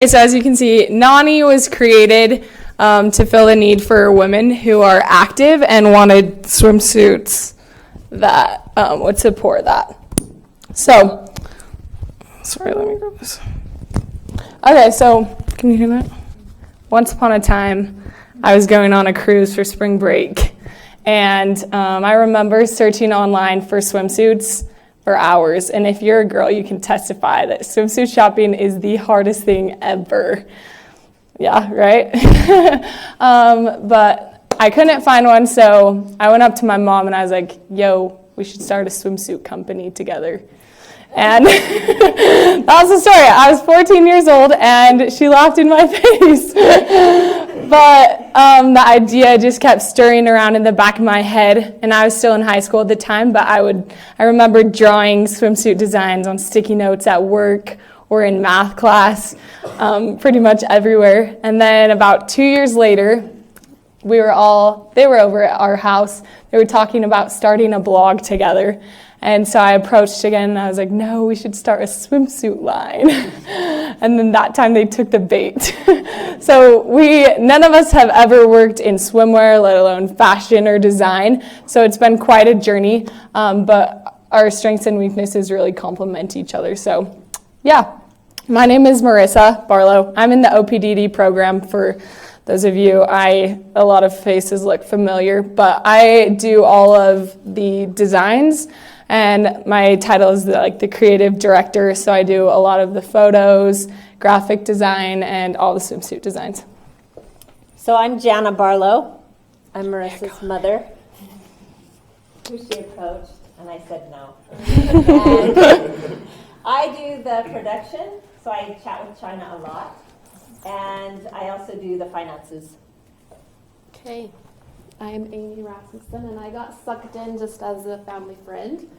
So as you can see, Nani was created to fill the need for women who are active and wanted swimsuits that would support that. So, sorry, let me grab this. Okay, so can you hear that? Once upon a time, I was going on a cruise for spring break, and I remember searching online for swimsuits for hours, and if you're a girl, you can testify that swimsuit shopping is the hardest thing ever. Yeah, right? But I couldn't find one, so I went up to my mom and I was like, yo, we should start a swimsuit company together. And that was the story. I was 14 years old and she laughed in my face. But the idea just kept stirring around in the back of my head, and I was still in high school at the time, but I remember drawing swimsuit designs on sticky notes at work or in math class, pretty much everywhere. And then about 2 years later, they were over at our house. They were talking about starting a blog together. And so I approached again, and I was like, no, we should start a swimsuit line. And then that time they took the bait. So none of us have ever worked in swimwear, let alone fashion or design. So it's been quite a journey, but our strengths and weaknesses really complement each other. So yeah, my name is Marissa Barlow. I'm in the OPDD program. For those of you, a lot of faces look familiar, but I do all of the designs. And my title is the creative director, so I do a lot of the photos, graphic design, and all the swimsuit designs. So I'm Janna Barlow. I'm Marissa's mother, who she approached, and I said no. And I do the production, so I chat with China a lot, and I also do the finances. Okay. I'm Amy Rasmussen, and I got sucked in just as a family friend.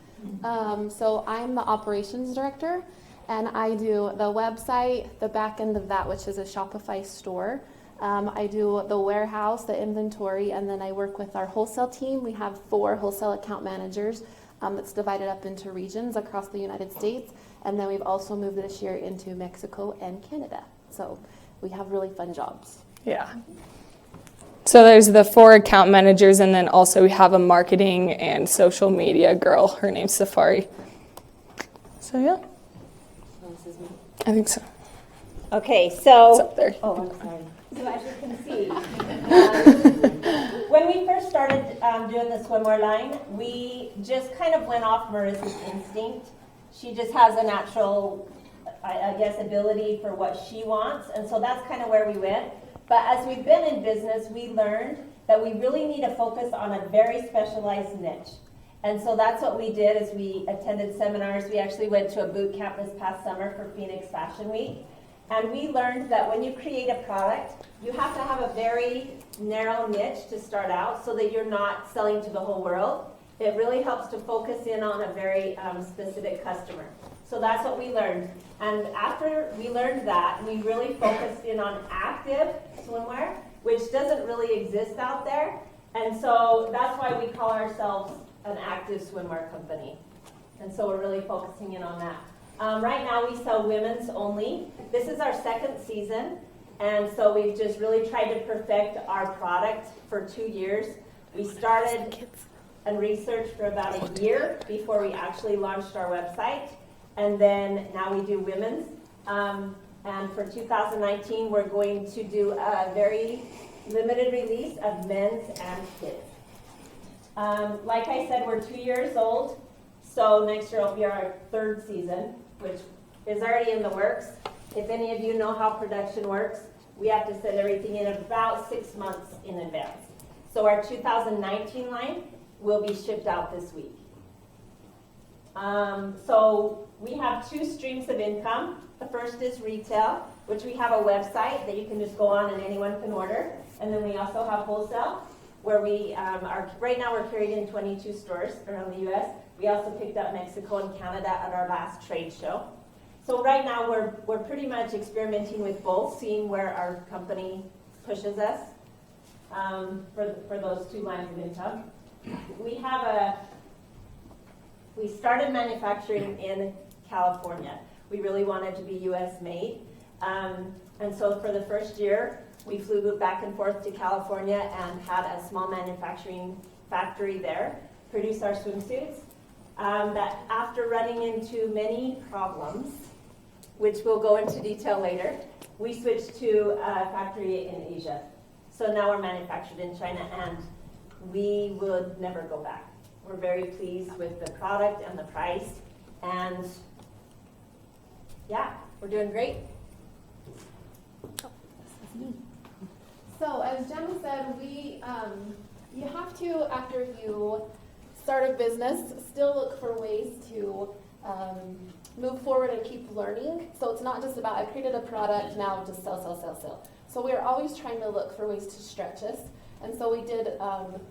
So I'm the operations director, and I do the website, the back end of that, which is a Shopify store. I do the warehouse, the inventory, and then I work with our wholesale team. We have 4 wholesale account managers that's divided up into regions across the United States, and then we've also moved this year into Mexico and Canada. So we have really fun jobs. Yeah. So there's the 4 account managers, and then also we have a marketing and social media girl. Her name's Safari. So yeah. This is me. I think so. Okay, so. It's up there. Oh, I'm sorry. So as you can see, when we first started doing the swimwear line, we just kind of went off Marissa's instinct. She just has a natural, I guess, ability for what she wants, and so that's kind of where we went. But as we've been in business, we learned that we really need to focus on a very specialized niche. And so that's what we did is we attended seminars. We actually went to a boot camp this past summer for Phoenix Fashion Week. And we learned that when you create a product, you have to have a very narrow niche to start out so that you're not selling to the whole world. It really helps to focus in on a very specific customer. So that's what we learned. And after we learned that, we really focused in on active swimwear, which doesn't really exist out there. And so that's why we call ourselves an active swimwear company. And so we're really focusing in on that. Right now we sell women's only. This is our 2nd season. And so we've just really tried to perfect our product for 2 years. We started and researched for about a year before we actually launched our website. And then now we do women's. And for 2019, we're going to do a very limited release of men's and kids. Like I said, we're 2 years old. So next year will be our 3rd season, which is already in the works. If any of you know how production works, we have to send everything in about 6 months in advance. So our 2019 line will be shipped out this week. So we have 2 streams of income. The first is retail, which we have a website that you can just go on and anyone can order. And then we also have wholesale, where we are, right now we're carried in 22 stores around the US. We also picked up Mexico and Canada at our last trade show. So right now we're pretty much experimenting with both, seeing where our company pushes us for those 2 lines of income. We started manufacturing in California. We really wanted to be US made. And so for the first year, we flew back and forth to California and had a small manufacturing factory there produce our swimsuits. That after running into many problems, which we'll go into detail later, we switched to a factory in Asia. So now we're manufactured in China, and we would never go back. We're very pleased with the product and the price, and yeah, we're doing great. So as Janna said, you have to, after you start a business, still look for ways to move forward and keep learning. So it's not just about, I created a product, now just sell. So we're always trying to look for ways to stretch us. And so we did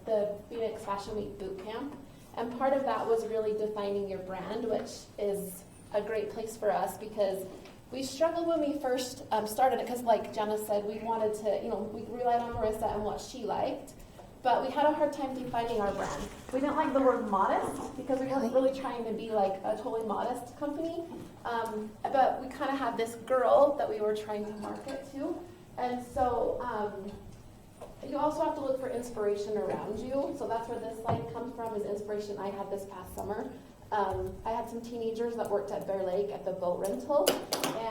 the Phoenix Fashion Week boot camp. And part of that was really defining your brand, which is a great place for us because we struggled when we first started it because like Janna said, we wanted to, we relied on Marissa and what she liked, but we had a hard time defining our brand. We didn't like the word modest because we weren't really trying to be like a totally modest company, but we kind of had this girl that we were trying to market to. And so you also have to look for inspiration around you. So that's where this slide comes from, is inspiration I had this past summer. I had some teenagers that worked at Bear Lake at the boat rental,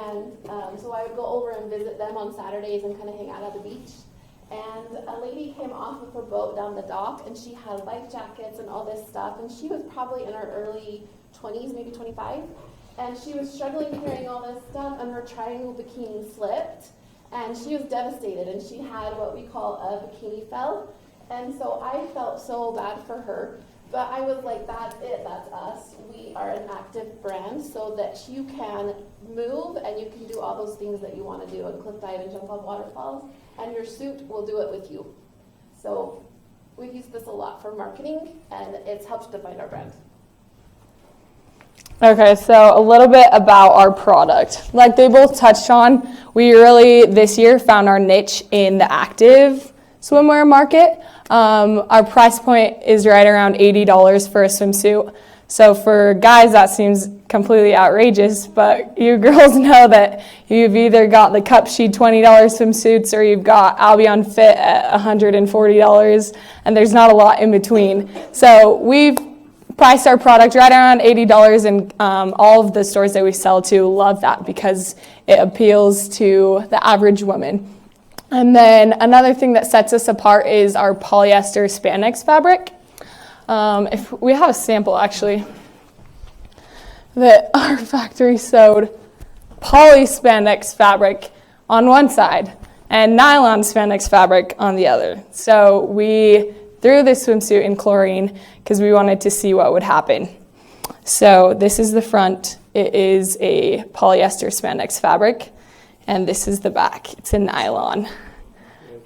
and so I would go over and visit them on Saturdays and kind of hang out at the beach. And a lady came off of her boat down the dock, and she had life jackets and all this stuff, and she was probably in her early 20s, maybe 25, and she was struggling carrying all this stuff, and her triangle bikini slipped, and she was devastated, and she had what we call a bikini fell, and so I felt so bad for her. But I was like, that's it, that's us. We are an active brand so that you can move and you can do all those things that you want to do and cliff dive and jump off waterfalls, and your suit will do it with you. So we've used this a lot for marketing, and it's helped define our brand. Okay, so a little bit about our product. Like they both touched on, we really this year found our niche in the active swimwear market. Our price point is right around $80 for a swimsuit. So for guys, that seems completely outrageous, but you girls know that you've either got the Cup Sheet $20 swimsuits or you've got Albion Fit at $140, and there's not a lot in between. So we've priced our product right around $80, and all of the stores that we sell to love that because it appeals to the average woman. And then another thing that sets us apart is our polyester spandex fabric. If we have a sample actually that our factory sewed poly spandex fabric on one side and nylon spandex fabric on the other. So we threw this swimsuit in chlorine because we wanted to see what would happen. So this is the front. It is a polyester spandex fabric. And this is the back. It's a nylon.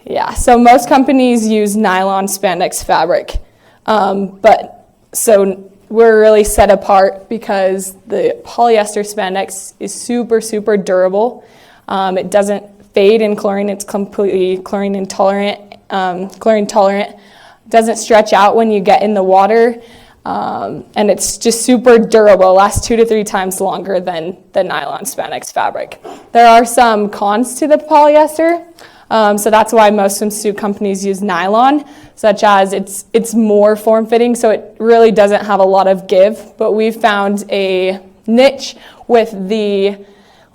Yeah, so most companies use nylon spandex fabric. But so we're really set apart because the polyester spandex is super, super durable. It doesn't fade in chlorine. It's completely chlorine intolerant, chlorine tolerant. Doesn't stretch out when you get in the water. And it's just super durable, lasts 2 to 3 times longer than the nylon spandex fabric. There are some cons to the polyester, so that's why most swimsuit companies use nylon, such as it's more form-fitting, so it really doesn't have a lot of give, but we've found a niche with the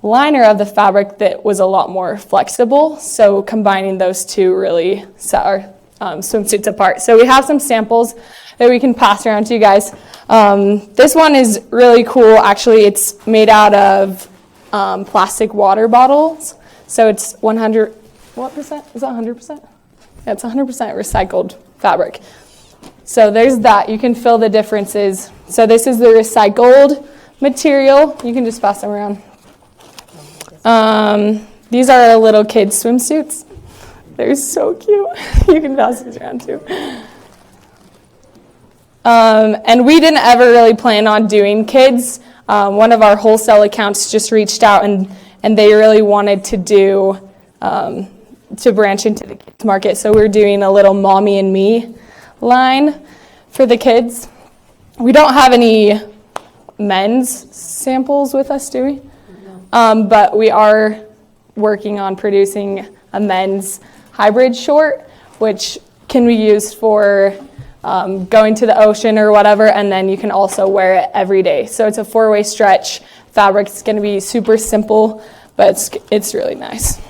liner of the fabric that was a lot more flexible, so combining those two really set our swimsuits apart. So we have some samples that we can pass around to you guys. This one is really cool. Actually, it's made out of plastic water bottles. So it's 100, what percent? Is that 100%? Yeah, it's 100% recycled fabric. So there's that. You can feel the differences. So this is the recycled material. You can just pass them around. These are our little kids' swimsuits. They're so cute. You can pass these around too. And we didn't ever really plan on doing kids. One of our wholesale accounts just reached out and they really wanted to do, to branch into the kids market. So we're doing a little mommy and me line for the kids. We don't have any men's samples with us, do we? No. But we are working on producing a men's hybrid short, which can be used for going to the ocean or whatever, and then you can also wear it every day. So it's a 4-way stretch fabric. It's going to be super simple, but it's really nice.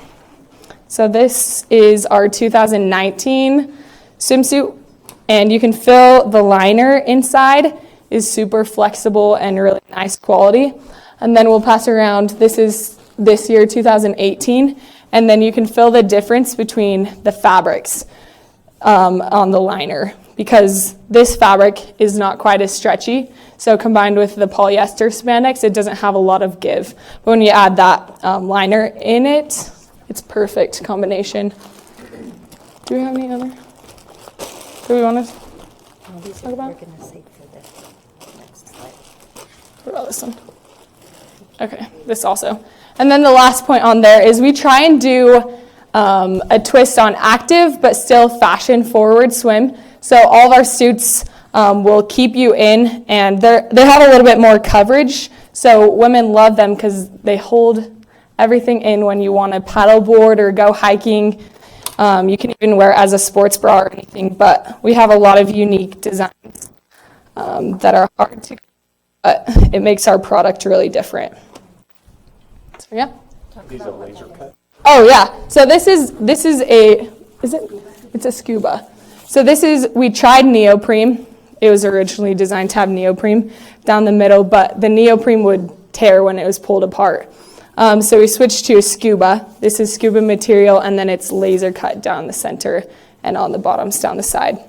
So this is our 2019 swimsuit, and you can fill the liner inside. Is super flexible and really nice quality. And then we'll pass around, this is this year, 2018, and then you can feel the difference between the fabrics on the liner, because this fabric is not quite as stretchy. So combined with the polyester spandex, it doesn't have a lot of give. But when you add that liner in it, it's perfect combination. Do we have any other? Do we want to talk about? We're going to save for the next slide. What about this one? Okay, this also. And then the last point on there is we try and do a twist on active but still fashion forward swim. So all of our suits will keep you in, and they have a little bit more coverage. So women love them because they hold everything in when you want to paddleboard or go hiking. You can even wear it as a sports bra or anything, but we have a lot of unique designs that are hard to, but it makes our product really different. So yeah. These are laser cut. Oh yeah. So this is it's a scuba. So we tried neoprene. It was originally designed to have neoprene down the middle, but the neoprene would tear when it was pulled apart. So we switched to a scuba. This is scuba material, and then it's laser cut down the center and on the bottoms down the side.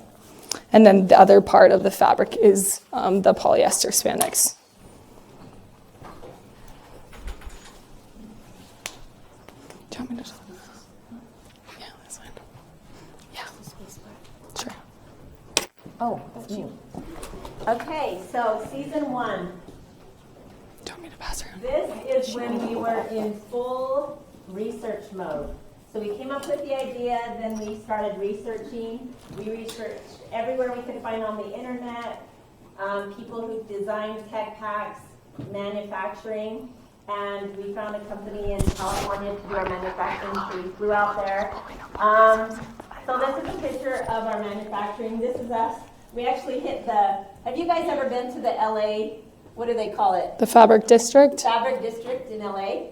And then the other part of the fabric is the polyester spandex. Do you want me to? Yeah, that's fine. Yeah, sure. Oh, it's me. Okay, so season 1. Do you want me to pass around? This is when we were in full research mode. So we came up with the idea, then we started researching. We researched everywhere we could find on the internet, people who designed tech packs, manufacturing, and we found a company in California to do our manufacturing, so we flew out there. So this is a picture of our manufacturing. This is us. We actually hit have you guys ever been to the LA, what do they call it? The Fabric District? Fabric District in LA.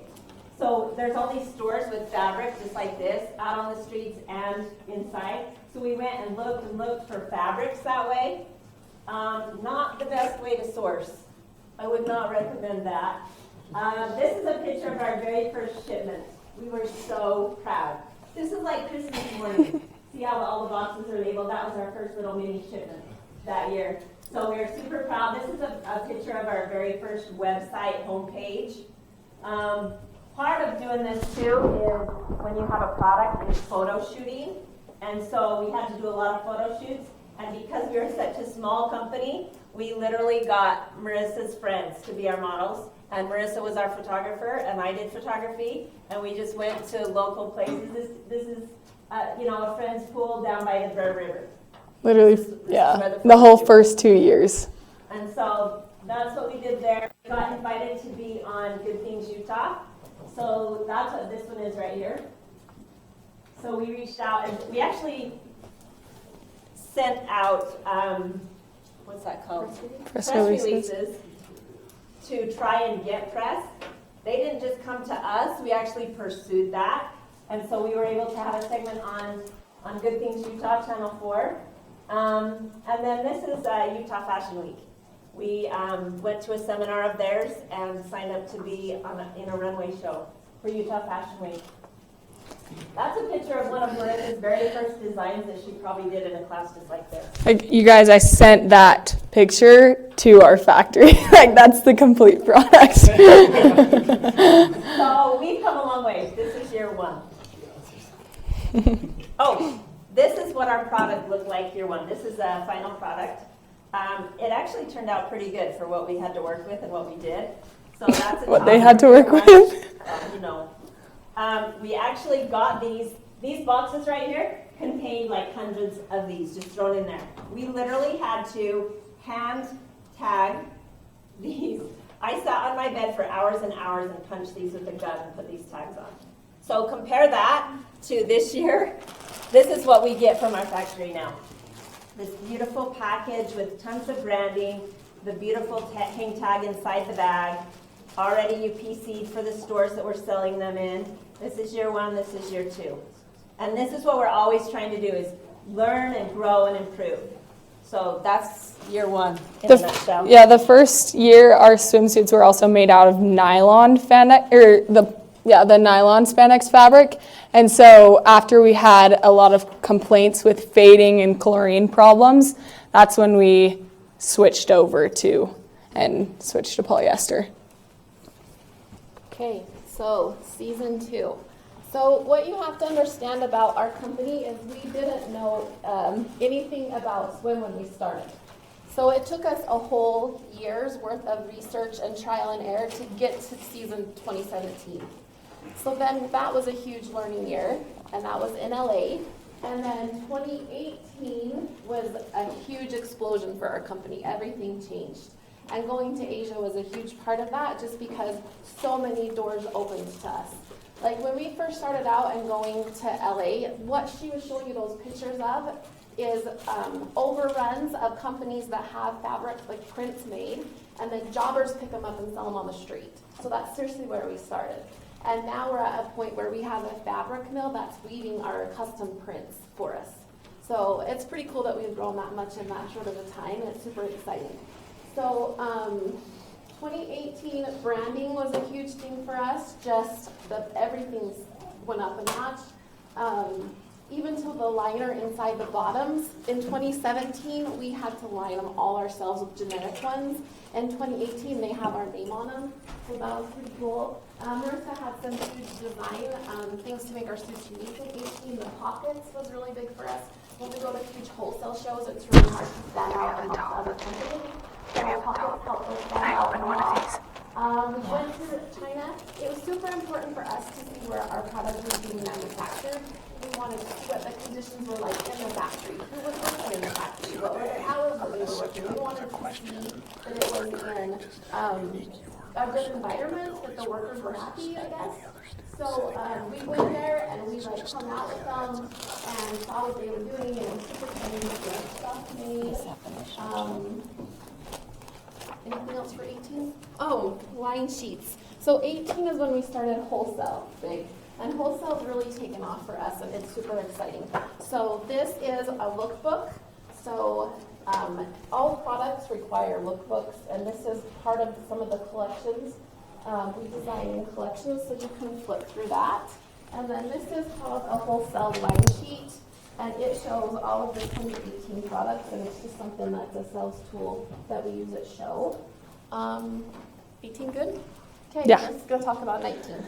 So there's all these stores with fabric just like this out on the streets and inside. So we went and looked for fabrics that way. Not the best way to source. I would not recommend that. This is a picture of our very first shipment. We were so proud. This is like Christmas morning. See how all the boxes are labeled? That was our first little mini shipment that year. So we're super proud. This is a picture of our very first website homepage. Part of doing this too is when you have a product, it's photo shooting. And so we had to do a lot of photo shoots. And because we were such a small company, we literally got Marissa's friends to be our models. And Marissa was our photographer, and I did photography. And we just went to local places. This is, a friend's pool down by the Bear River. Literally, yeah, the whole first 2 years. And so that's what we did there. We got invited to be on Good Things Utah. So that's what this one is right here. So we reached out, and we actually sent out, what's that called? Press releases. To try and get press. They didn't just come to us, we actually pursued that. And so we were able to have a segment on Good Things Utah, Channel 4. And then this is Utah Fashion Week. We went to a seminar of theirs and signed up to be in a runway show for Utah Fashion Week. That's a picture of one of Marissa's very first designs that she probably did in a class just like this. Like, you guys, I sent that picture to our factory. Like, that's the complete product. So we've come a long way. This is year 1. Oh, this is what our product looked like year 1. This is a final product. It actually turned out pretty good for what we had to work with and what we did. So that's what they had to work with. We actually got these boxes right here contained like hundreds of these just thrown in there. We literally had to hand tag these. I sat on my bed for hours and hours and punched these with a gun and put these tags on. So compare that to this year. This is what we get from our factory now. This beautiful package with tons of branding, the beautiful hang tag inside the bag, already UPC'd for the stores that we're selling them in. This is year 1, this is year 2. And this is what we're always trying to do, is learn and grow and improve. So that's year 1 in a nutshell. Yeah, the first year our swimsuits were also made out of nylon spandex, the nylon spandex fabric. And so after we had a lot of complaints with fading and chlorine problems, that's when we switched over to polyester. Okay, so season 2. So what you have to understand about our company is we didn't know anything about swim when we started. So it took us a whole year's worth of research and trial and error to get to season 2017. So then that was a huge learning year, and that was in LA. And then 2018 was a huge explosion for our company. Everything changed. And going to Asia was a huge part of that, just because so many doors opened to us. Like when we first started out and going to LA, what she was showing you those pictures of is overruns of companies that have fabric, like prints made, and then jobbers pick them up and sell them on the street. So that's seriously where we started. And now we're at a point where we have a fabric mill that's weaving our custom prints for us. So it's pretty cool that we've grown that much in that short of a time, and it's super exciting. So 2018 branding was a huge thing for us. Just everything went up a notch. Even to the liner inside the bottoms. In 2017, we had to line them all ourselves with generic ones. In 2018, they have our name on them, so that was pretty cool. Marissa had some huge design things to make our suits unique in 2018. The pockets was really big for us. When we go to huge wholesale shows, it's really hard to stand out amongst other companies. So our pockets helped us stand out a lot. We went to China. It was super important for us to see where our product was being manufactured. We wanted to see what the conditions were like in the factory. Who was working in the factory? What were the hours that they were working? We wanted to see that it was in a good environment, that the workers were happy, I guess. So we went there and we hung out with them and saw what they were doing, and it was super exciting to get stuff made. Anything else for 18? Oh, line sheets. So 18 is when we started wholesale big. And wholesale's really taken off for us, and it's super exciting. So this is a lookbook. So all products require lookbooks, and this is part of some of the collections. We design collections, so you can flip through that. And then this is called a wholesale line sheet, and it shows all of the 2018 products, and it's just something that's a sales tool that we use at show. 18 good? Okay, Yeah. Let's go talk about 19.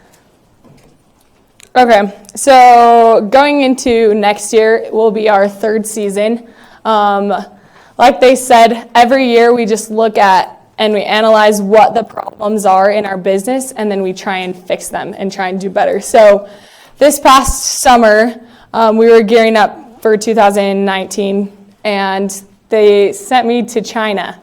Okay, so going into next year, it will be our 3rd season. Like they said, every year we just look at and we analyze what the problems are in our business, and then we try and fix them and try and do better. So this past summer, we were gearing up for 2019, and they sent me to China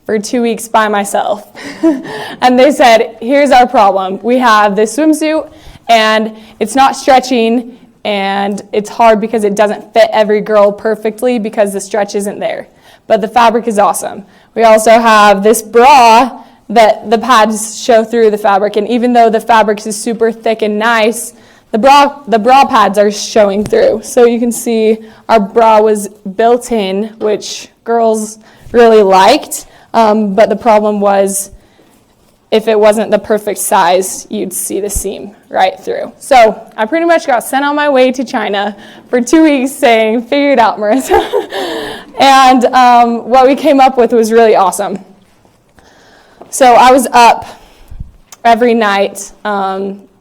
for 2 weeks by myself. And they said, here's our problem. We have this swimsuit, and it's not stretching, and it's hard because it doesn't fit every girl perfectly because the stretch isn't there. But the fabric is awesome. We also have this bra that the pads show through the fabric, and even though the fabric is super thick and nice, the bra pads are showing through. So you can see our bra was built in, which girls really liked, but the problem was if it wasn't the perfect size, you'd see the seam right through. So I pretty much got sent on my way to China for 2 weeks saying, figure it out, Marissa. And what we came up with was really awesome. So I was up every night.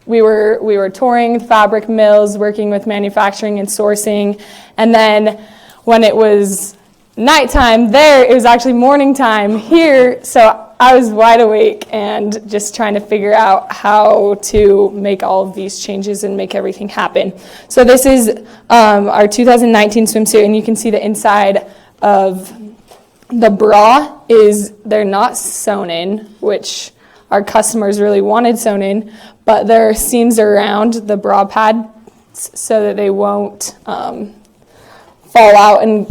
We were touring fabric mills, working with manufacturing and sourcing. And then when it was nighttime there, it was actually morning time here. So I was wide awake and just trying to figure out how to make all of these changes and make everything happen. So this is our 2019 swimsuit, and you can see the inside of the bra they're not sewn in, which our customers really wanted sewn in, but there are seams around the bra pads so that they won't fall out and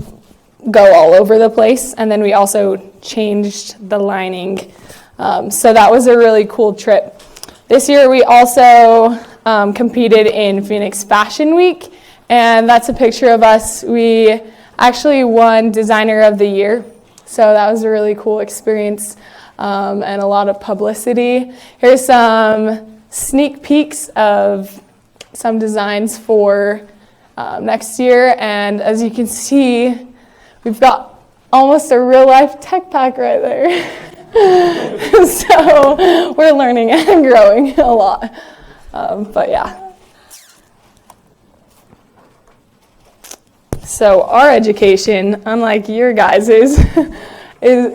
go all over the place. And then we also changed the lining. So that was a really cool trip. This year we also competed in Phoenix Fashion Week, and that's a picture of us. We actually won Designer of the Year, so that was a really cool experience and a lot of publicity. Here's some sneak peeks of some designs for next year, and as you can see, we've got almost a real-life tech pack right there. So we're learning and growing a lot, but yeah. So our education, unlike your guys's,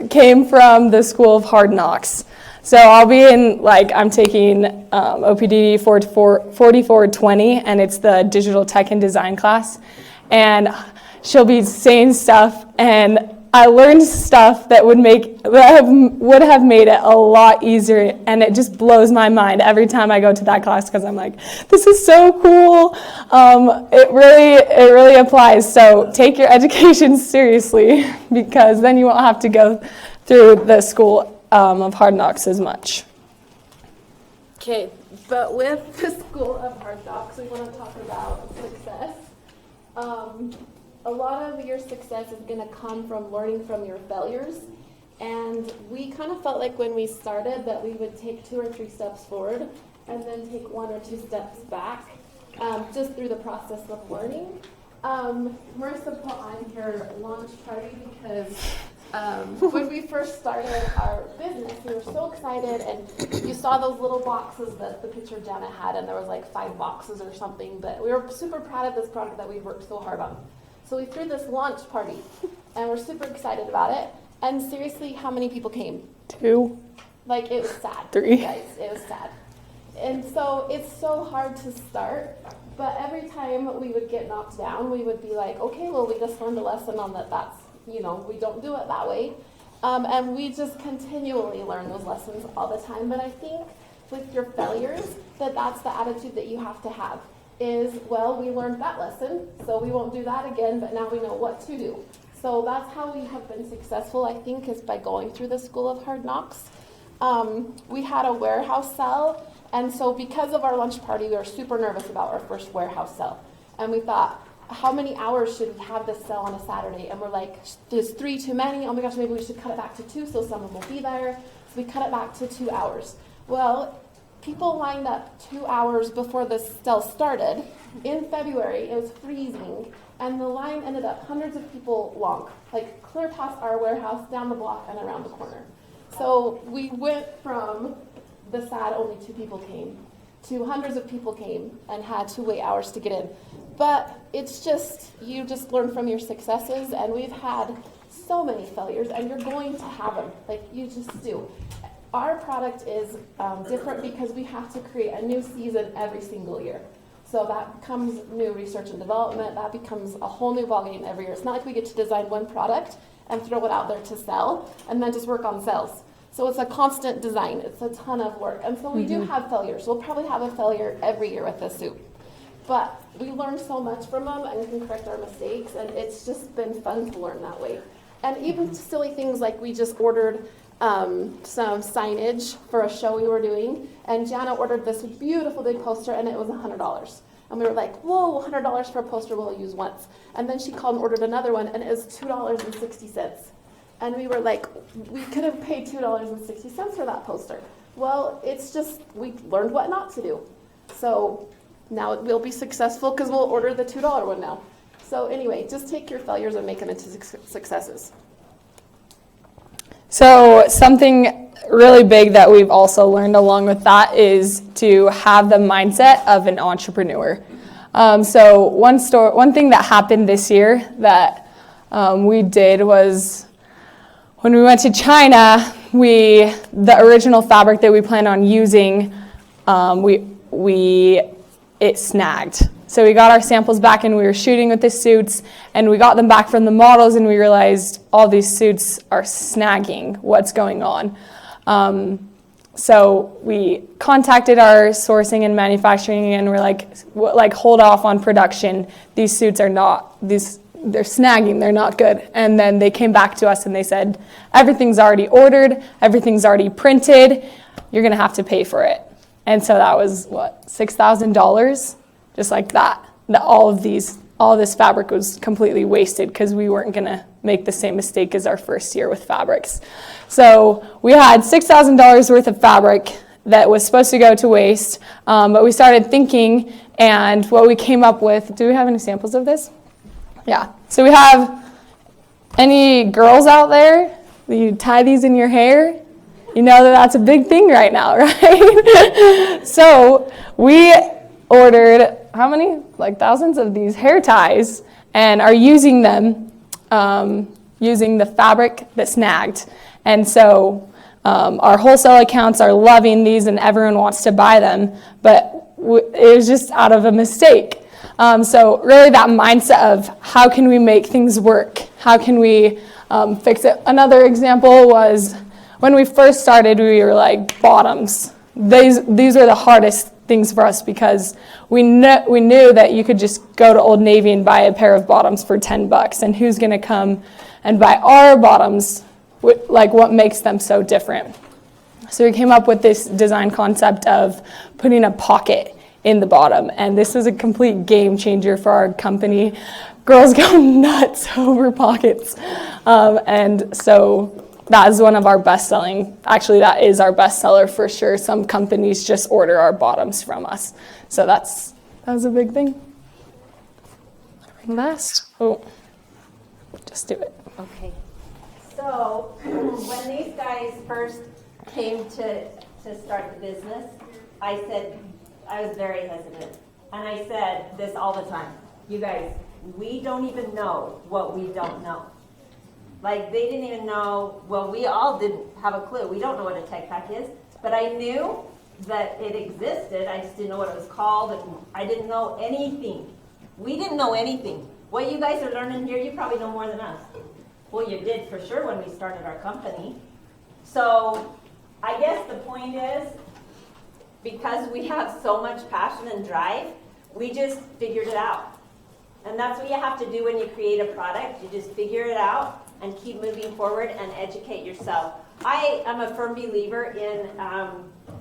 came from the School of Hard Knocks. So I'll be I'm taking OPD 4420, and it's the digital tech and design class. And she'll be saying stuff, and I learned stuff that would have made it a lot easier, and it just blows my mind every time I go to that class because I'm like, this is so cool. It really applies. So take your education seriously, because then you won't have to go through the School of Hard Knocks as much. Okay, but with the School of Hard Knocks, we want to talk about success. A lot of your success is going to come from learning from your failures. And we kind of felt like when we started that we would take 2 or 3 steps forward and then take 1 or 2 steps back, just through the process of learning. Marissa put on her launch party because when we first started our business, we were so excited, and you saw those little boxes that the picture Janna had, and there was like 5 boxes or something, but we were super proud of this product that we worked so hard on. So we threw this launch party, and we're super excited about it. And seriously, how many people came? 2. Like, it was sad. 3. Guys, it was sad. And so it's so hard to start, but every time we would get knocked down, we would be like, okay, well, we just learned a lesson on that's, we don't do it that way. And we just continually learn those lessons all the time. But I think with your failures, that's the attitude that you have to have. Is, well, we learned that lesson, so we won't do that again, but now we know what to do. So that's how we have been successful, I think, is by going through the School of Hard Knocks. We had a warehouse sale, and so because of our lunch party, we were super nervous about our first warehouse sale. And we thought, how many hours should we have this sale on a Saturday? And we're like, there's 3 too many. Oh my gosh, maybe we should cut it back to 2 so someone will be there. So we cut it back to 2 hours. Well, people lined up 2 hours before the sale started. In February, it was freezing, and the line ended up hundreds of people long, like clear past our warehouse, down the block, and around the corner. So we went from the sad only 2 people came to hundreds of people came and had to wait hours to get in. But it's just, you just learn from your successes, and we've had so many failures, and you're going to have them, like you just do. Our product is different because we have to create a new season every single year. So that becomes new research and development. That becomes a whole new ballgame every year. It's not like we get to design one product and throw it out there to sell and then just work on sales. So it's a constant design. It's a ton of work. And so we do have failures. We'll probably have a failure every year with this suit. But we learn so much from them and can correct our mistakes. And it's just been fun to learn that way. And even silly things like we just ordered some signage for a show we were doing, and Janna ordered this beautiful big poster, and it was $100. And we were like, whoa, $100 for a poster we'll use once. And then she called and ordered another one, and it was $2.60. And we were like, we could have paid $2.60 for that poster. Well, it's just, we learned what not to do. So now it will be successful because we'll order the $2 one now. So anyway, just take your failures and make them into successes. So something really big that we've also learned along with that is to have the mindset of an entrepreneur. So one thing that happened this year that we did was when we went to China, the original fabric that we planned on using, it snagged. So we got our samples back and we were shooting with the suits, and we got them back from the models, and we realized all these suits are snagging. What's going on? So we contacted our sourcing and manufacturing and we're like, hold off on production. These suits are not, they're snagging, they're not good. And then they came back to us and they said, everything's already ordered, everything's already printed, you're gonna have to pay for it. And so that was, $6,000? Just like that. All this fabric was completely wasted because we weren't gonna make the same mistake as our first year with fabrics. So we had $6,000 worth of fabric that was supposed to go to waste, but we started thinking, and what we came up with, do we have any samples of this? Yeah, so we have, any girls out there, you tie these in your hair? You know that that's a big thing right now, right? So we ordered, how many? Like thousands of these hair ties, and are using them, using the fabric that snagged. And so our wholesale accounts are loving these and everyone wants to buy them, but it was just out of a mistake. So really that mindset of how can we make things work? How can we fix it? Another example was when we first started, we were like, bottoms. These are the hardest things for us because we knew that you could just go to Old Navy and buy a pair of bottoms for $10, and who's gonna come and buy our bottoms, like what makes them so different. So we came up with this design concept of putting a pocket in the bottom, and this was a complete game changer for our company. Girls go nuts over pockets, and so that is one of our best-selling, actually that is our bestseller for sure. Some companies just order our bottoms from us. So that was a big thing. Last, just do it. Okay. So when these guys first came to start the business, I was very hesitant. And I said this all the time, you guys, we don't even know what we don't know. Like they didn't even know, well, we all didn't have a clue. We don't know what a tech pack is, but I knew that it existed. I just didn't know what it was called, and I didn't know anything. We didn't know anything. What you guys are learning here, you probably know more than us. Well, you did for sure when we started our company. So I guess the point is, because we have so much passion and drive, we just figured it out. And that's what you have to do when you create a product. You just figure it out and keep moving forward and educate yourself. I am a firm believer in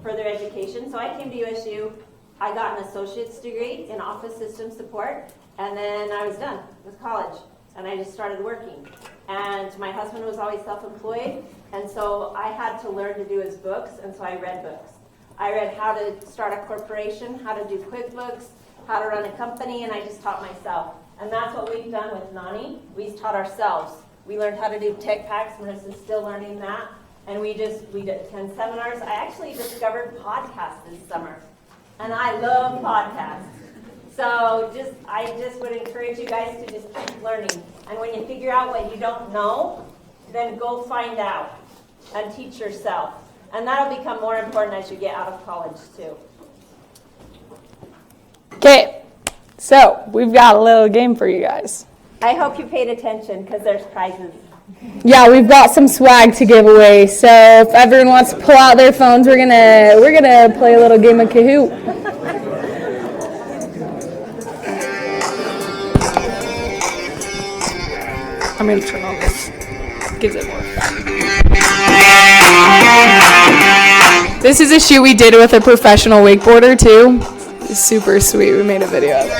further education. So I came to USU, I got an associate's degree in office system support, and then I was done with college, and I just started working. And my husband was always self-employed, and so I had to learn to do his books, and so I read books. I read how to start a corporation, how to do QuickBooks, how to run a company, and I just taught myself. And that's what we've done with Nani. We taught ourselves. We learned how to do tech packs. Marissa's still learning that. And we did 10 seminars. I actually discovered podcasts this summer. And I love podcasts. So I just would encourage you guys to just keep learning. And when you figure out what you don't know, then go find out and teach yourself. And that'll become more important as you get out of college too. Okay, so we've got a little game for you guys. I hope you paid attention because there's prizes. Yeah, we've got some swag to give away. So if everyone wants to pull out their phones, we're gonna play a little game of Kahoot. I'm gonna turn on this. Gives it more fun. This is a shoot we did with a professional wakeboarder too. It's super sweet. We made a video of it.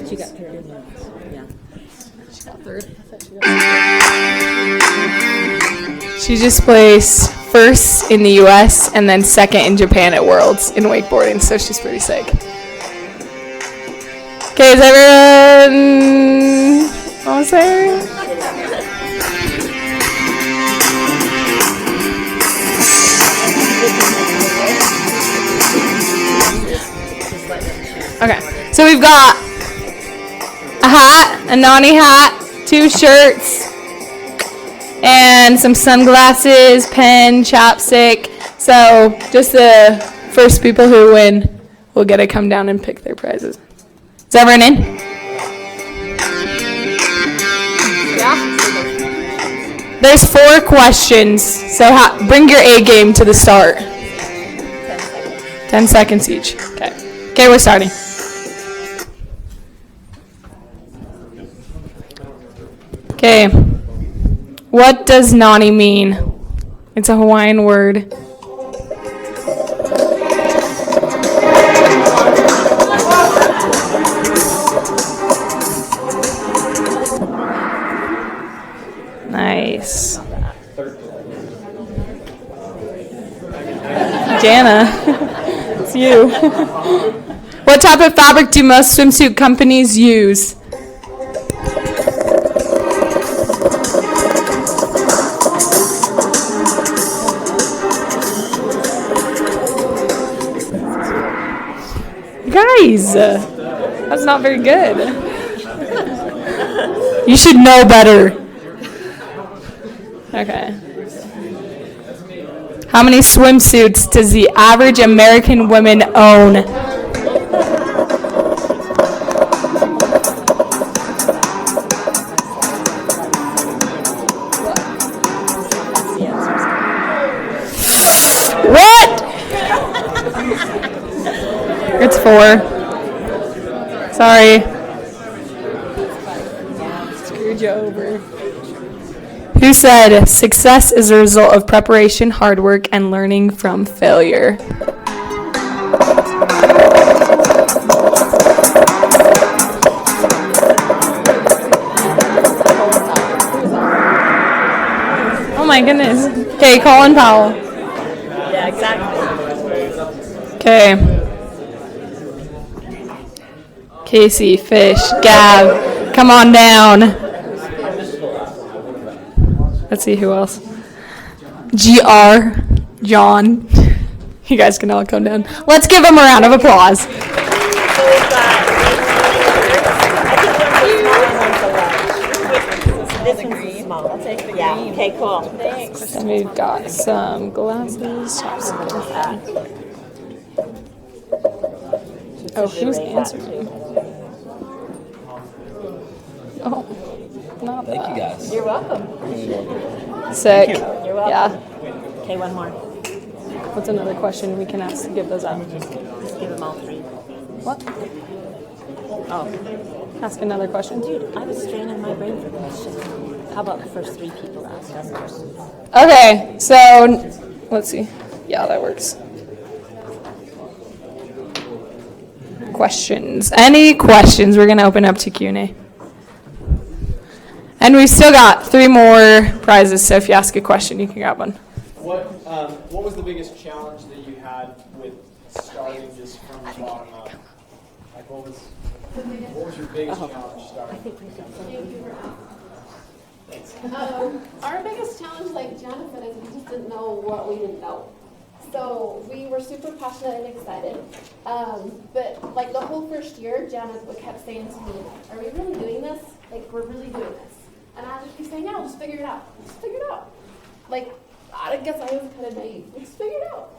She got third in that. Yeah. She got third. She just placed first in the US and then second in Japan at Worlds in wakeboarding, so she's pretty sick. Okay, is everyone almost there? Okay, so we've got a hat, a Nani hat, 2 shirts, and some sunglasses, pen, chapstick. So just the first people who win will get to come down and pick their prizes. Is everyone in? Yeah. There's 4 questions, so bring your A game to the start. 10 seconds each. Okay, we're starting. Okay, what does Nani mean? It's a Hawaiian word. Nice. Janna, it's you. What type of fabric do most swimsuit companies use? Guys, that's not very good. You should know better. Okay. How many swimsuits does the average American woman own? What? It's 4. Sorry. Screwed you over. Who said success is a result of preparation, hard work, and learning from failure? Oh my goodness. Okay, Colin Powell. Yeah, exactly. Okay. Casey, Fish, Gab, come on down. Let's see who else. GR, John. You guys can all come down. Let's give them a round of applause. So we've got, this one's small. I'll take the green. Yeah, okay, cool. Thanks. And we've got some glasses. Oh, who's answering? Oh, not Thank that. you guys. You're welcome. Sick. You're welcome. Yeah. Okay, one more. What's another question we can ask to give those out? Just give them all 3. What? Oh, Ask another question. dude, I was straining my brain for questions. How about the first 3 people to ask us questions? Okay, so let's see. Yeah, that works. Questions. Any questions? We're going to open up to Q&A. And we've still got 3 more prizes, so if you ask a question, you can grab one. What was the biggest challenge that you had with starting this from the bottom up? Like, what was your biggest challenge starting? Our biggest challenge, like Janna said, is we just didn't know what we didn't know. So we were super passionate and excited. But like the whole first year, Janna kept saying to me, "Are we really doing this? Like, we're really doing this?" And I would just be saying, "No, just figure it out. Just figure it out." Like, I guess I was kind of naive. Just figure it out.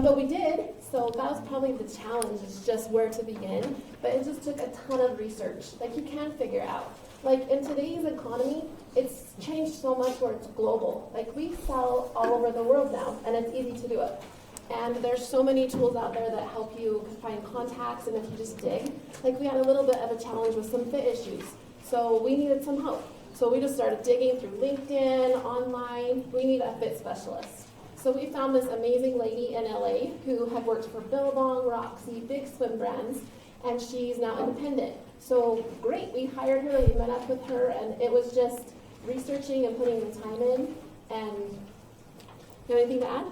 But we did. So that was probably the challenge, is just where to begin. But it just took a ton of research. Like, you can figure it out. Like, in today's economy, it's changed so much where it's global. Like, we sell all over the world now, and it's easy to do it. And there's so many tools out there that help you find contacts, and if you just dig. Like, we had a little bit of a challenge with some fit issues. So we needed some help. So we just started digging through LinkedIn, online. We need a fit specialist. So we found this amazing lady in LA who had worked for Billabong, Roxy, big swim brands, and she's now independent. So great, we hired her, we met up with her, and it was just researching and putting the time in. And you have anything to add?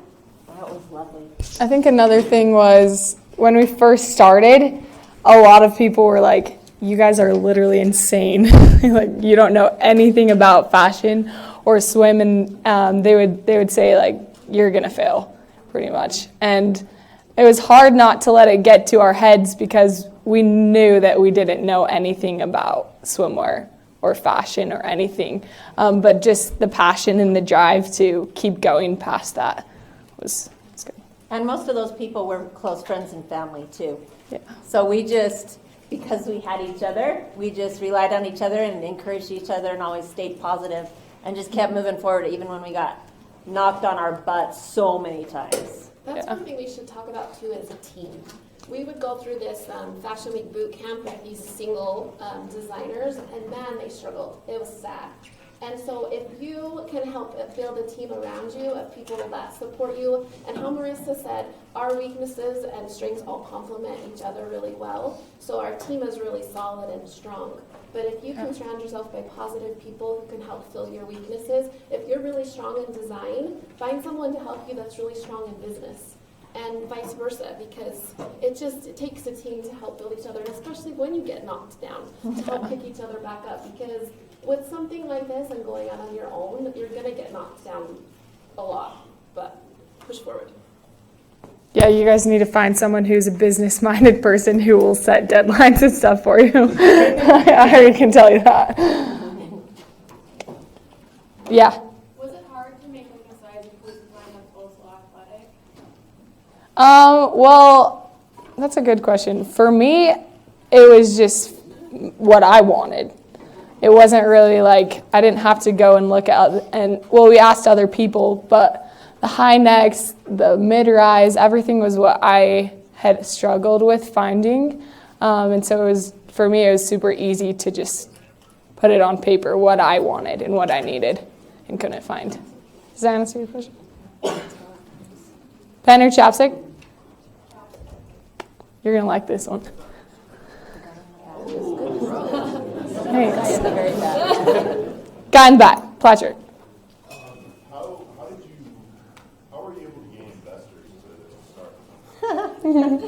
That was lovely. I think another thing was when we first started, a lot of people were like, "You guys are literally insane. Like, you don't know anything about fashion or swim," and they would say, like, "You're gonna fail," pretty much. And it was hard not to let it get to our heads because we knew that we didn't know anything about swimwear or fashion or anything, but just the passion and the drive to keep going past that was good. And most of those people were close friends and family too. Yeah. So we just, because we had each other, we just relied on each other and encouraged each other and always stayed positive and just kept moving forward even when we got knocked on our butts so many times. That's one thing we should talk about too as a team. We would go through this Fashion Week boot camp with these single designers, and man, they struggled. It was sad. And so if you can help build a team around you of people that support you, and how Marissa said, our weaknesses and strengths all complement each other really well. So our team is really solid and strong. But if you can surround yourself by positive people who can help fill your weaknesses, if you're really strong in design, find someone to help you that's really strong in business. And vice versa, because it takes a team to help build each other, and especially when you get knocked down, to help pick each other back up. Because with something like this and going out on your own, you're going to get knocked down a lot, but push forward. Yeah, you guys need to find someone who's a business-minded person who will set deadlines and stuff for you. I already can tell you that. Yeah. Was it hard to make like a size inclusive line that's also athletic? Well, that's a good question. For me, it was just what I wanted. It wasn't really like, I didn't have to go and look at, we asked other people, but the high necks, the mid-rise, everything was what I had struggled with finding. And so for me, it was super easy to just put it on paper, what I wanted and what I needed and couldn't find. Does that answer your question? Pen or chapstick? You're going to like this one. Thanks. Guy in the back, plaid shirt. How were you able to gain investors to start? Do you want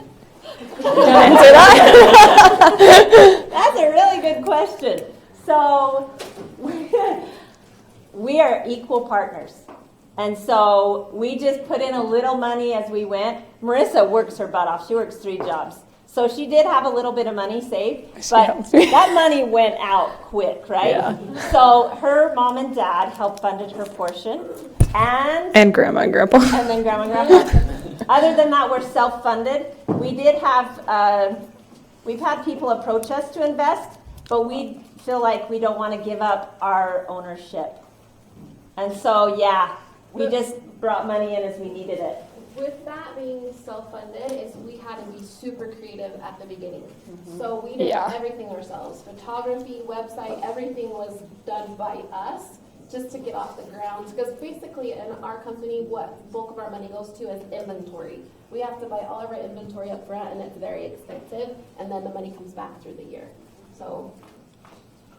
to answer that? That's a really good question. So we are equal partners. And so we just put in a little money as we went. Marissa works her butt off. She works 3 jobs. So she did have a little bit of money saved, but that money went out quick, right? Yeah. So her mom and dad helped funded her portion. And grandma and grandpa. And then grandma and grandpa. Other than that, we're self-funded. We did have, we've had people approach us to invest, but we feel like we don't want to give up our ownership. And so, yeah, we just brought money in as we needed it. With that being self-funded, we had to be super creative at the beginning. So we did everything ourselves. Photography, website, everything was done by us just to get off the ground. Because basically in our company, what bulk of our money goes to is inventory. We have to buy all of our inventory up front, and it's very expensive, and then the money comes back through the year. So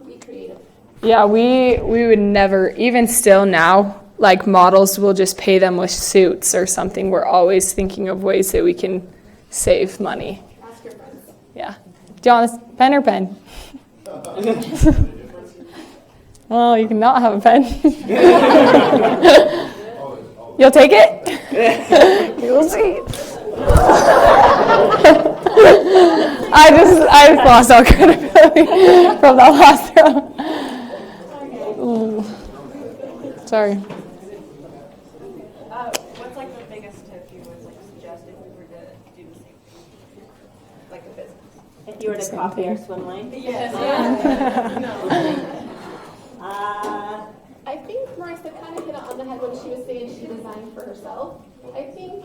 be creative. Yeah, we would never, even still now, like models, we'll just pay them with suits or something. We're always thinking of ways that we can save money. Ask your friends. Yeah. Do you want this pen or pen? Well, you can not have a pen. You'll take it? You'll see. I just lost all credibility from that last round. Sorry. What's like the biggest tip you would like suggest if we were to do the same thing, like a business? If you were to copy our swim lane? Yes. I think Marissa kind of hit it on the head when she was saying she designed for herself. I think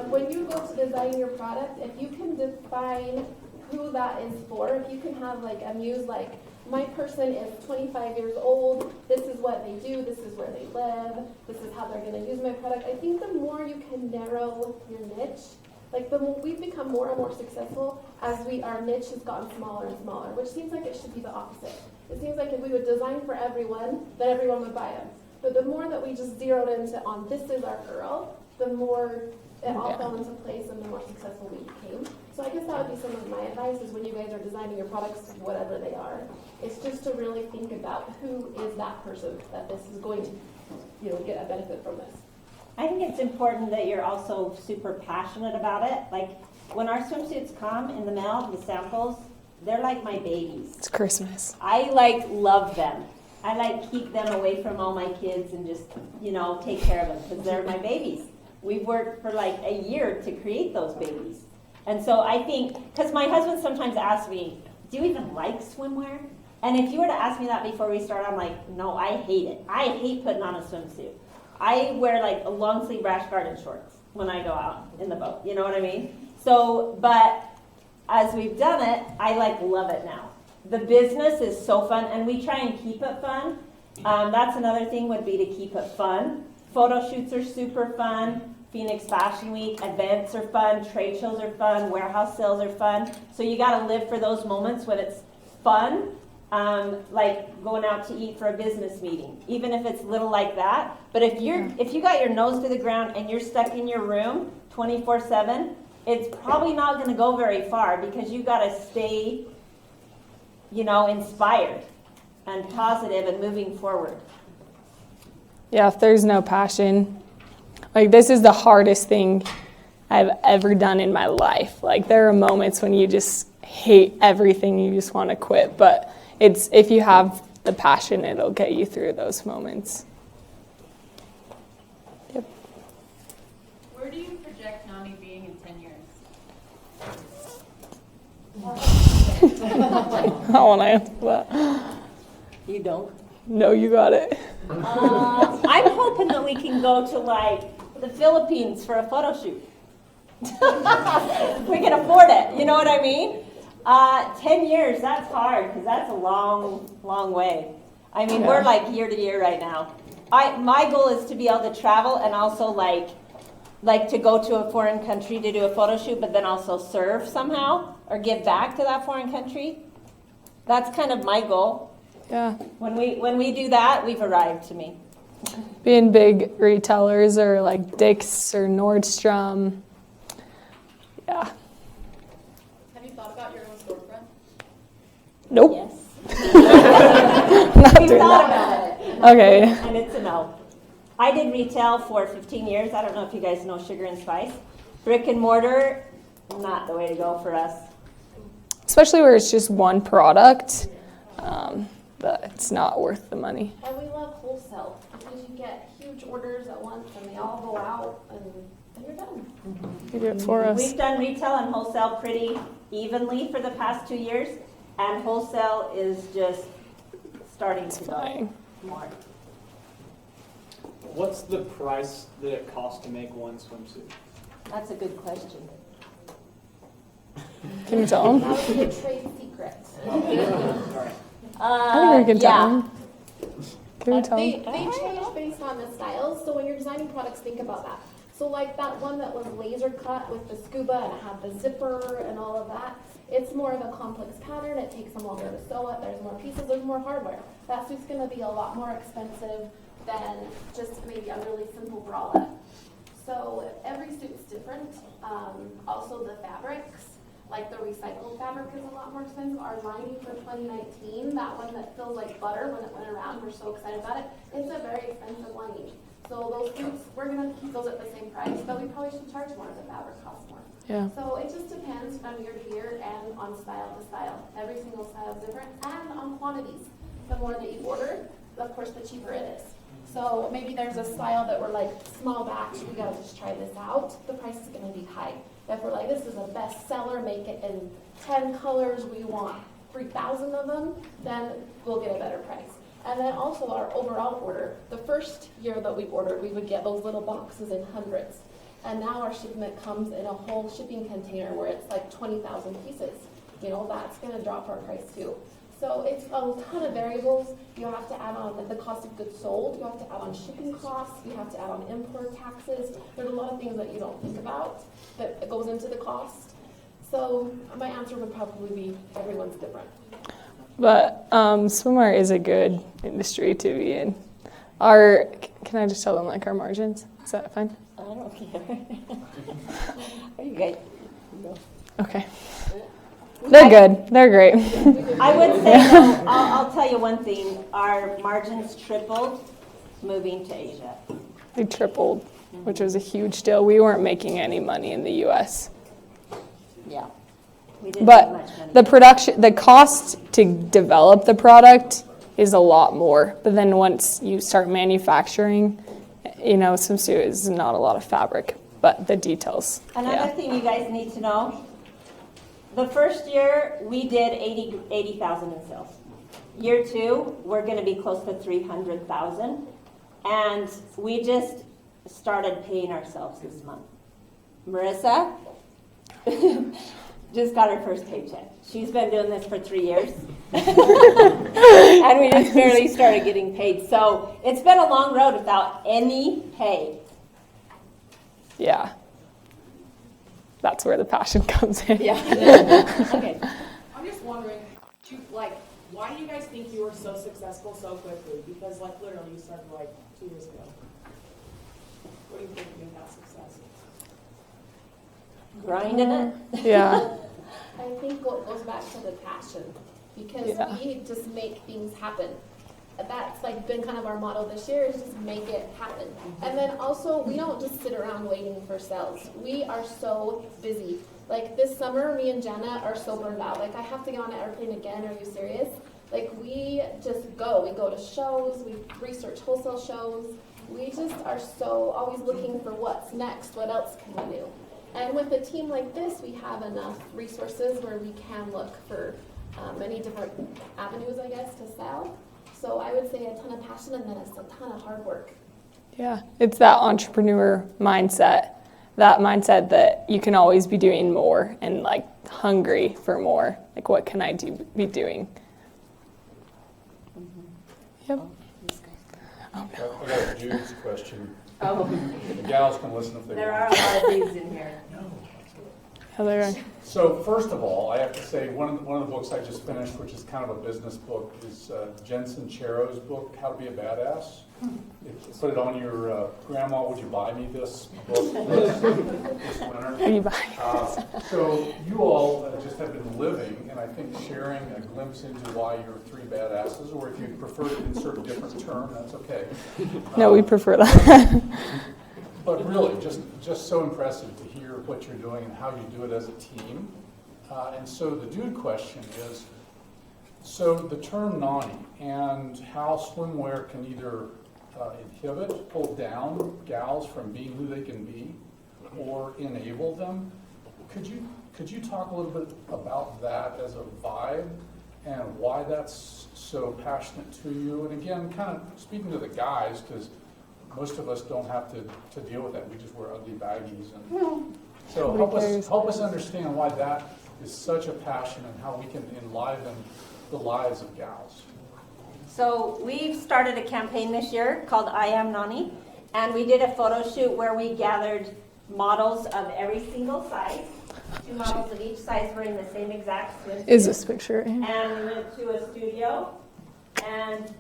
when you go to design your product, if you can define who that is for, if you can have like a muse like, my person is 25 years old, this is what they do, this is where they live, this is how they're going to use my product. I think the more you can narrow your niche, like the more we've become more and more successful as our niche has gotten smaller and smaller, which seems like it should be the opposite. It seems like if we would design for everyone, then everyone would buy them. But the more that we just zeroed into on this is our girl, the more it all fell into place and the more successful we became. So I guess that would be some of my advice is when you guys are designing your products, whatever they are, it's just to really think about who is that person that this is going to, get a benefit from this. I think it's important that you're also super passionate about it. Like, when our swimsuits come in the mail, the samples, they're like my babies. It's Christmas. I love them. I keep them away from all my kids and just, take care of them because they're my babies. We've worked for like a year to create those babies. And so I think, because my husband sometimes asks me, do you even like swimwear? And if you were to ask me that before we start, I'm like, no, I hate it. I hate putting on a swimsuit. I wear like a long sleeve rash garden shorts when I go out in the boat. You know what I mean? So, but as we've done it, I love it now. The business is so fun, and we try and keep it fun. That's another thing would be to keep it fun. Photo shoots are super fun. Phoenix Fashion Week events are fun. Trade shows are fun. Warehouse sales are fun. So you got to live for those moments when it's fun, like going out to eat for a business meeting, even if it's little like that. But if you got your nose to the ground and you're stuck in your room 24/7, it's probably not going to go very far because you got to stay, inspired and positive and moving forward. Yeah, if there's no passion, this is the hardest thing I've ever done in my life. There are moments when you just hate everything, you just want to quit, but if you have the passion, it'll get you through those moments. Yep. Where do you project Nani being in 10 years? I want to answer that. You don't? No, you got it. I'm hoping that we can go to the Philippines for a photo shoot. We can afford it, you know what I mean? 10 years, that's hard because that's a long, long way. I mean, we're year to year right now. My goal is to be able to travel and also like to go to a foreign country to do a photo shoot, but then also serve somehow or give back to that foreign country. That's kind of my goal. Yeah. When we do that, we've arrived to me. Being big retailers or Dick's or Nordstrom. Yeah. Have you thought about your own storefront? Nope. Yes. Not We've doing thought that. about it. Okay. And it's a no. I did retail for 15 years. I don't know if you guys know Sugar and Spice. Brick and mortar, not the way to go for us. Especially where it's just one product, but it's not worth the money. And we love wholesale because you get huge orders at once and they all go out and you're done. You do it for us. We've done retail and wholesale pretty evenly for the past 2 years, and wholesale is just starting to go Fine. more. What's the price that it costs to make one swimsuit? That's a good question. Can you tell them? That would be a trade secret. Sorry. I think we can tell Yeah. them. Can we tell They them? change based on the styles, so when you're designing products, think about that. So that one that was laser cut with the scuba and it had the zipper and all of that, it's more of a complex pattern, it takes them longer to sew it, there's more pieces, there's more hardware. That suit's gonna be a lot more expensive than just maybe a really simple bralette. So every suit's different. Also the fabrics, like the recycled fabric is a lot more expensive. Our lining for 2019, that one that feels like butter when it went around, we're so excited about it. It's a very expensive lining. So those suits, we're gonna keep those at the same price, but we probably should charge more if the fabric costs more. Yeah. So it just depends from year to year and on style to style. Every single style is different, and on quantities. The more that you order, of course, the cheaper it is. So maybe there's a style that we're small batch, we gotta just try this out, the price is gonna be high. If we're this is a bestseller, make it in 10 colors, we want 3,000 of them, then we'll get a better price. And then also our overall order, the first year that we ordered, we would get those little boxes in hundreds. And now our shipment comes in a whole shipping container where it's 20,000 pieces. That's gonna drop our price too. So it's a ton of variables. You have to add on the cost of goods sold. You have to add on shipping costs. You have to add on import taxes. There's a lot of things that you don't think about that goes into the cost. So my answer would probably be everyone's different. But swimwear is a good industry to be in. Can I just tell them our margins? Is that fine? I don't care. Are you guys? No. Okay. They're good. They're great. I would say, though, I'll tell you one thing. Our margins tripled moving to Asia. They tripled, which was a huge deal. We weren't making any money in the U.S. Yeah. We didn't make much But money. the production, the cost to develop the product is a lot more. But then once you start manufacturing, swimsuit is not a lot of fabric, but the details. Another thing you guys need to know, the first year we did 80,000 in sales. Year 2, we're going to be close to 300,000, and we just started paying ourselves this month. Marissa just got her first paycheck. She's been doing this for 3 years, and we just barely started getting paid. So it's been a long road without any pay. Yeah. That's where the passion comes in. Yeah. Okay. I'm just wondering, why do you guys think you were so successful so quickly? Because, literally, you started, 2 years ago. What do you think made that success? Grinding it. Yeah. I think it goes back to the passion, because Yeah. we just make things happen. That's been kind of our motto this year, is just make it happen. And then also, we don't just sit around waiting for sales. We are so busy. This summer, me and Janna are so burned out. I have to get on an airplane again. Are you serious? We just go. We go to shows. We research wholesale shows. We just are so always looking for what's next. What else can we do? And with a team like this, we have enough resources where we can look for many different avenues, I guess, to sell. So I would say a ton of passion, and then it's a ton of hard work. Yeah. It's that entrepreneur mindset. That mindset that you can always be doing more and hungry for more. What can I be doing? Yep. I got a Jude's question. Oh, The gals can listen if they there want. are a lot of things in here. Heather. So first of all, I have to say, one of the books I just finished, which is kind of a business book, is Jensen Chero's book, How to Be a Badass. Put it on your, Grandma, would you buy me this book this winter? So you all just have been living, and I think sharing a glimpse into why you're 3 badasses, or if you prefer to insert a different term, that's okay. No, we prefer that. But really, just so impressive to hear what you're doing and how you do it as a team. And so the dude question is, so the term Nani and how swimwear can either inhibit, pull down gals from being who they can be, or enable them. Could you talk a little bit about that as a vibe and why that's so passionate to you? And again, kind of speaking to the guys, because most of us don't have to deal with that. We just wear ugly baggies. And so help us understand why that is such a passion and how we can enliven the lives of gals. So we've started a campaign this year called I Am Nani, and we did a photo shoot where we gathered models of every single size. 2 models of each size wearing the same exact swimsuit. Is this picture? And we went to a studio, and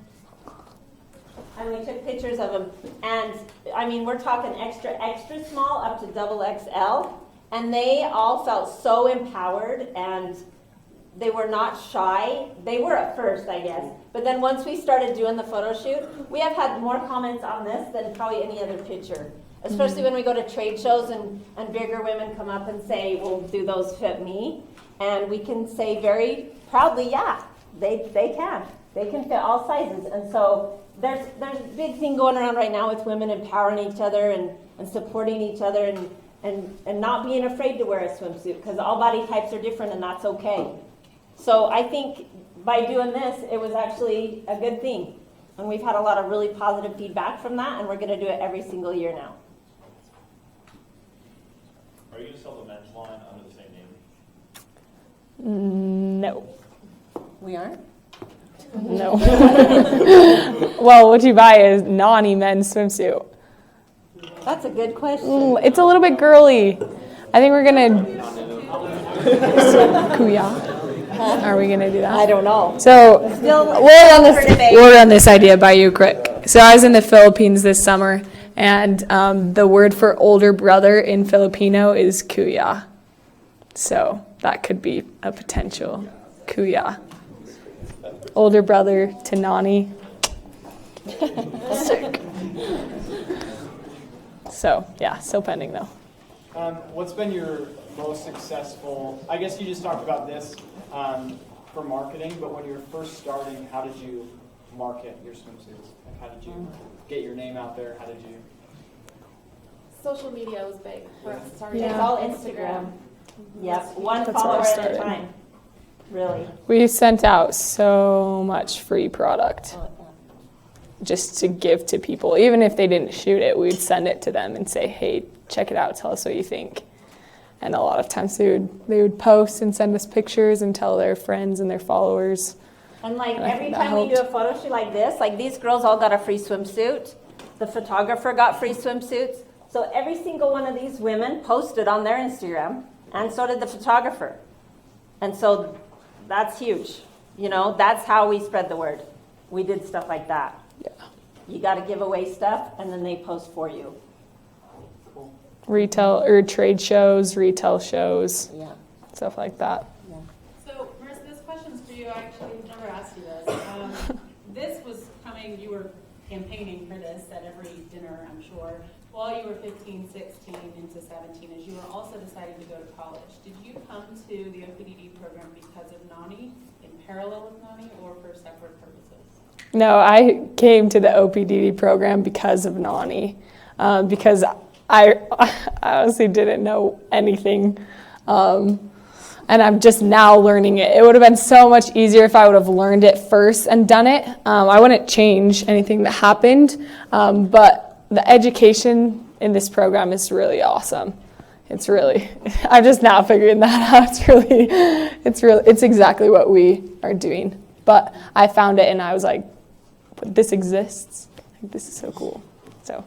we took pictures of them. And I mean, we're talking extra, extra small up to XXL. And they all felt so empowered, and they were not shy. They were at first, I guess. But then once we started doing the photo shoot, we have had more comments on this than probably any other picture. Especially when we go to trade shows and bigger women come up and say, well, do those fit me? And we can say very proudly, yeah, they can. They can fit all sizes. And so there's a big thing going around right now with women empowering each other and supporting each other and not being afraid to wear a swimsuit, because all body types are different, and that's okay. So I think by doing this, it was actually a good thing. And we've had a lot of really positive feedback from that, and we're going to do it every single year now. Are you going to sell the men's line under the same name? No. We aren't? No. Well, what you buy is Nani men's swimsuit. That's a good question. It's a little bit girly. I think we're gonna Kuya. Are we gonna do that? I don't know. So Still we'll run this idea by you quick. So I was in the Philippines this summer, and the word for older brother in Filipino is Kuya. So that could be a potential Kuya. Older brother to Nani. Sick. So, yeah, still pending though. What's been your most successful, I guess you just talked about this for marketing, but when you were first starting, how did you market your swimsuits? Like how did you get your name out there? How did you? Social media was big for us. Sorry. It's all Instagram. Yep, one That's where follower I at a started. time. Really. We sent out so much free product just to give to people. Even if they didn't shoot it, we'd send it to them and say, hey, check it out, tell us what you think. And a lot of times they would post and send us pictures and tell their friends and their followers. And like And I every think that time we do helped. a photo shoot like this, like these girls all got a free swimsuit. The photographer got free swimsuits. So every single one of these women posted on their Instagram, and so did the photographer. And so that's huge. You know, that's how we spread the word. We did stuff like that. Yeah. You got to give away stuff, and then they post for you. Retail or trade shows, retail shows, Yeah. stuff like that. So, Marissa, this question's for you. I actually never asked you this. This was coming, you were campaigning for this at every dinner, I'm sure, while you were 15, 16, into 17, as you were also deciding to go to college. Did you come to the OPDD program because of Nani, in parallel with Nani, or for separate purposes? No, I came to the OPDD program because of Nani, because I honestly didn't know anything, and I'm just now learning it. It would have been so much easier if I would have learned it first and done it. I wouldn't change anything that happened, but the education in this program is really awesome. It's really, I'm just now figuring that out. It's exactly what we are doing. But I found it and I was like, but this exists. Like, this is so cool. So.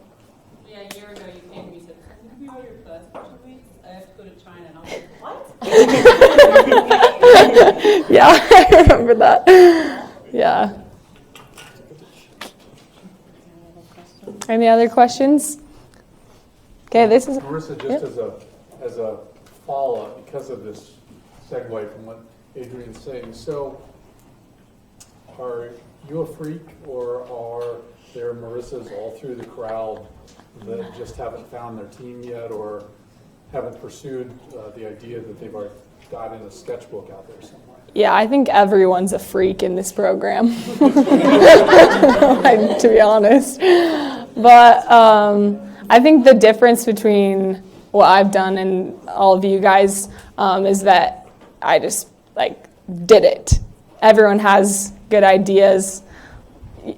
Yeah, a year ago you came and you said, can you go to your class for 2 weeks? I have to go to China. And I was like, what? Yeah, I remember that. Yeah. Any other questions? Okay, this is. Marissa, just as a follow-up, because of this segue from what Adrian's saying, so are you a freak, or are there Marissas all through the crowd that just haven't found their team yet, or haven't pursued the idea that they've already got in a sketchbook out there somewhere? Yeah, I think everyone's a freak in this program, to be honest. But I think the difference between what I've done and all of you guys is that I just did it. Everyone has good ideas.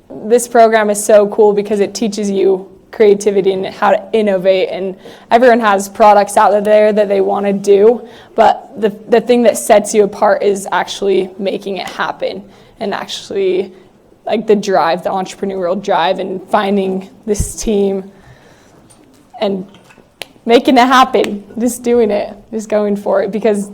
This program is so cool because it teaches you creativity and how to innovate, and everyone has products out there that they want to do, but the thing that sets you apart is actually making it happen, and actually the drive, the entrepreneurial drive, and finding this team and making it happen, just doing it, just going for it. Because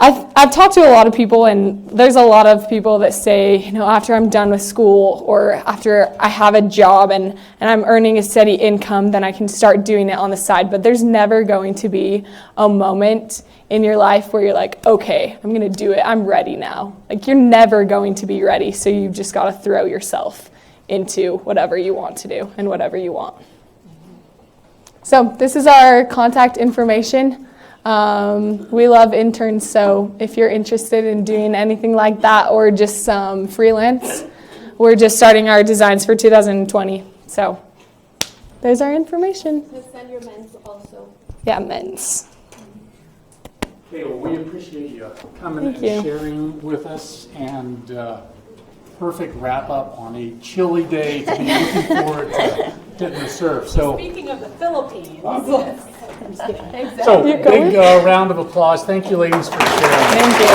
I've talked to a lot of people, and there's a lot of people that say, after I'm done with school or after I have a job and I'm earning a steady income, then I can start doing it on the side. But there's never going to be a moment in your life where you're like, okay, I'm going to do it. I'm ready now. You're never going to be ready. So you've just got to throw yourself into whatever you want to do and whatever you want. So this is our contact information. We love interns, so if you're interested in doing anything like that or just some freelance, we're just starting our designs for 2020. So there's our information. Just send your men's also. Yeah, men's. Okay, well, we appreciate you coming Thank and you. sharing with us, and perfect wrap-up on a chilly day to be looking forward to hitting the surf. So. Speaking of the Philippines. So, big round of applause. Thank you, ladies, for sharing. Thank you.